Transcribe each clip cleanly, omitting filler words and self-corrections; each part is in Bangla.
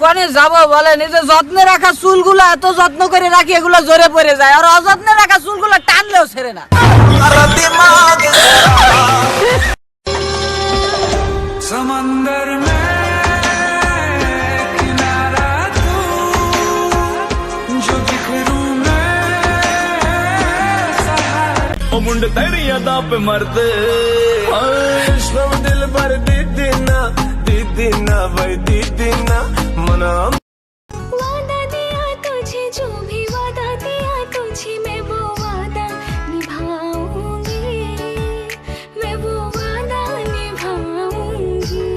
কোনে যাব বলে, নিজে যত্নে রাখা চুলগুলো এত যত্ন করে রাখি এগুলো জোরে পড়ে যায়, আর অযত্নে রাখা চুলগুলো টানলেও ছেড়ে না। समंदर में किनारा तू, जो बिखरूं मैं सहारा। मुंड तेरी अदा पे मरते इश्क़ दिल भर दीदी ना भाई दीदी ना मना। वादा दिया तुझे, जो भी वादा दिया तुझे, मैं वो वादा निभाऊंगी, मैं वो वादा निभाऊंगी।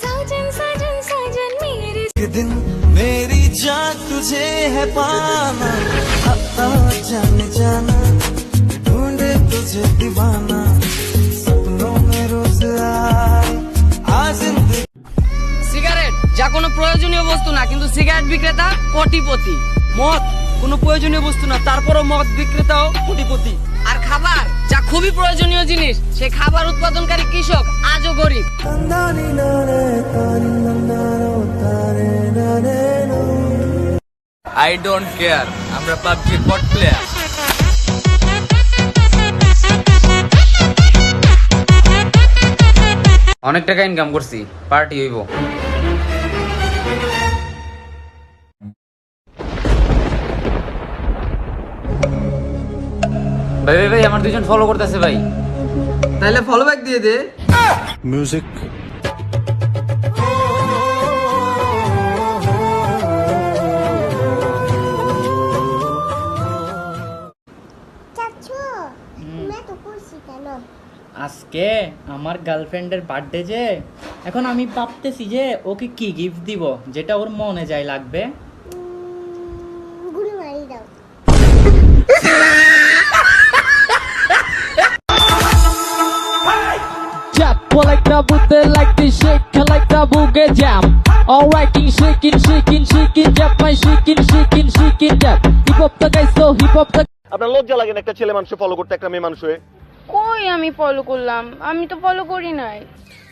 साजन साजन साजन मेरे दिन मेरी जान तुझे है पाना, जाने जाना ढूंढे तुझे दीवाना, सपनों में रोज आए आज जिंदगी। সিগারেট যা কোনো প্রয়োজনীয় বস্তু না, কিন্তু সিগারেট বিক্রেতা কোটিপতি। মদ কোনো প্রয়োজনীয় বস্তু না, তারপরও মদ বিক্রেতাও কোটিপতি। আর খাবার যা খুবই প্রয়োজনীয় জিনিস, সেই খাবার উৎপাদনকারী কৃষক আজও গরিব। আই ডোন্ট কেয়ার, আমরা পাবজি বট প্লেয়ার। অনেক টাকা ইনকাম করছি, পার্টি হইব। ভাই ভাই ভাই, আমার দুজন ফলো করতেছে ভাই। তাহলে ফলো ব্যাক দিয়ে দে। म्यूजिक চাচু, मैं तो खुशी কেন? আজকে আমার গার্লফ্রেন্ডের বার্থডে যে, এখন আমি ভাবতেছি যে ওকে কি গিফট দিব যেটা ওর মনে যায় লাগবে। গুড়ি মারি দাও। Jump, pull like the Buddha, like the shake, like the boogie jam. Alright, shaking, shaking, shaking, jump, my shaking, shaking, shaking, jump. Hip hop the guys, so hip hop the. আপনার লজ্জা লাগে না একটা ছেলে মানুষ ফলো করতে, একটা মেয়ে মানুষ হয়ে? কই আমি ফলো করলাম? আমি তো ফলো করি নাই।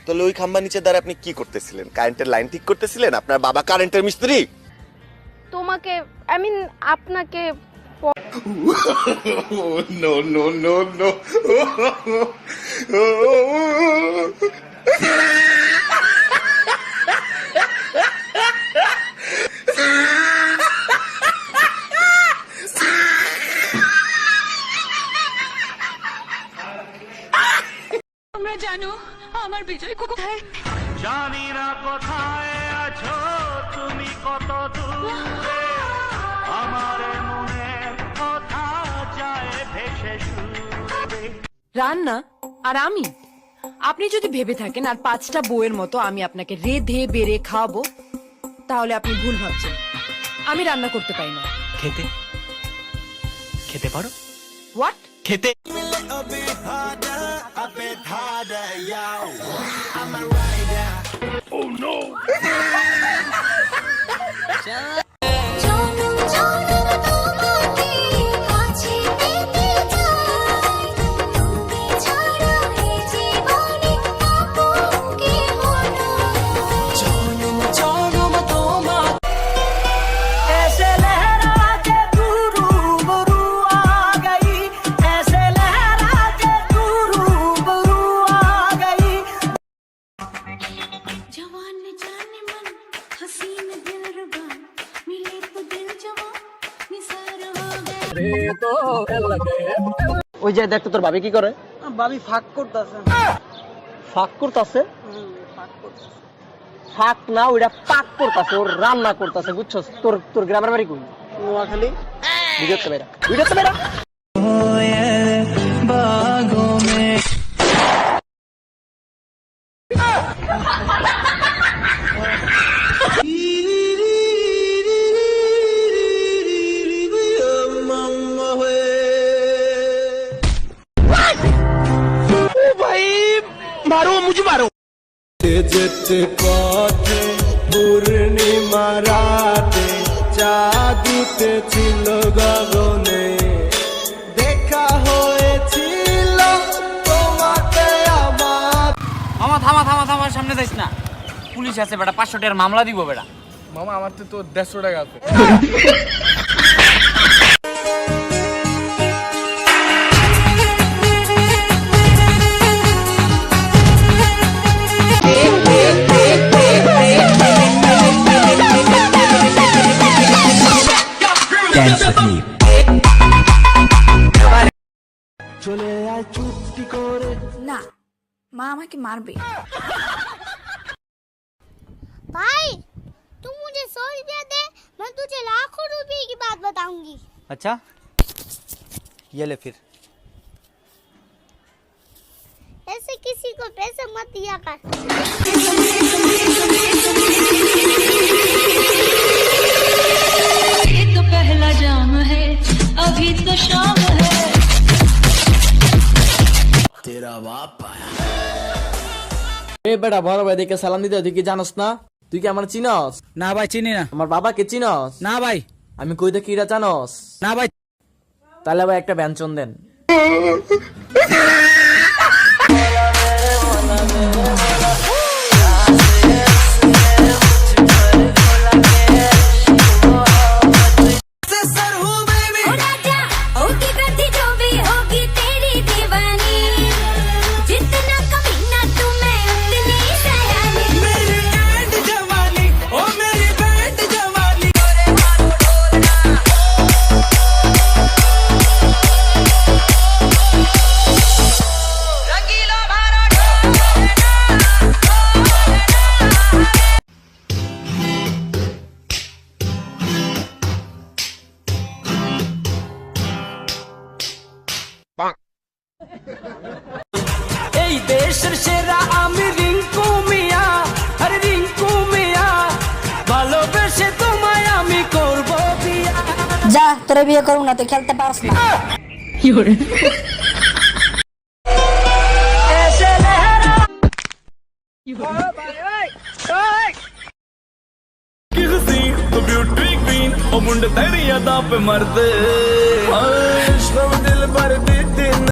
তাহলে ওই খাম্বা নিচে দাঁড়িয়ে আপনি কি করতেছিলেন? কারেন্টের লাইন ঠিক করতেছিলেন? আপনার বাবা কারেন্টের মিস্ত্রি? তোমাকে আপনাকে নো নো নো নো। তোমরা জানো আমার বিজয় কোথায়? জানি না কোথায় আছো তুমি, কত দূরে আমার মনের কথা যায় ভেসে সুরে। রান্না আর আমি, আপনি যদি ভেবে থাকেন আর 5টা বউয়ের মতো আমি আপনাকে রেধে বেড়ে খাওয়াবো, তাহলে আপনি ভুল ভাবছেন। আমি রান্না করতে পারি না। খেতে পারো? হোয়াট? খেতে জনম জনম তোমাকে কাছে পেতে চাই, তুমি ছাড়া এই জীবনে আপন কেহ নাই। জনম জনম তোমার ऐसे लहरा के तू रूबरू आ गई, ऐसे लहरा के तू रूबरू आ गई। जवान जाने मन हसीन दिलरुबा, मिले तो दिल जवां निसार हो गए। ওই যে দেখতো তোর ভাবি কি করে? ভাবি ফাঁক করতেছে। ফাঁক করতেছে? ফাঁক না, ওইটা পাক করতেছে, ওর রান্না করতেছে, বুঝছস? তোর গ্রামের বাড়ি কই? নোয়াখালী। বুঝতে পেরা, বুঝতে পেরা। बागों में যেতে পথে পূর্ণিমা রাতে চাঁদ উঠেছিল গগনে, দেখা হয়েছিল তোমাকে আমার। থামা থামা থামা থামা, সামনে যাইস না। পুলিশ আছে বেটা, 500 টাকার মামলা দিব বেটা। মামা আমার তো 150 টাকা আছে। না মা আমাকে মারবে। भाई तू मुझे 100 रुपया दे, मैं तुझे लाखों रुपए की बात बताऊंगी। अच्छा ये ले फिर। ऐसे किसी को पैसे मत दिया कर। ये तो पहला जाम है, अभी तो शाम है। এ বেটা বড় ভাই দেখে সালাম দিতে, তুই কি জানোস না? তুই কি আমার চিনস? না ভাই চিনি না। আমার বাবাকে চিনস? না ভাই। আমি কই দেখি এটা জানস? না ভাই। তাহলে ভাই একটা ব্যঞ্জন দেন। এই দেশের সেরা আমি রিঙ্কু মিয়া, আরে রিঙ্কু মিয়া, ভালোবেসে তোমায় আমি করব বিয়া। যা তোরে বিয়ে করব না, তুই খেলতে পারছ না। ਤੂੰ ਬਿਊਟੀ ਕੁਈਨ ਉਹ ਮੁੰਡੇ ਤੇਰੀ ਯਾਦਾਂ ਪੇ ਮਰਦੇ। ਇਸ਼ਕ ਦਿਲ ਭਰ ਦੀ ਦਿਨ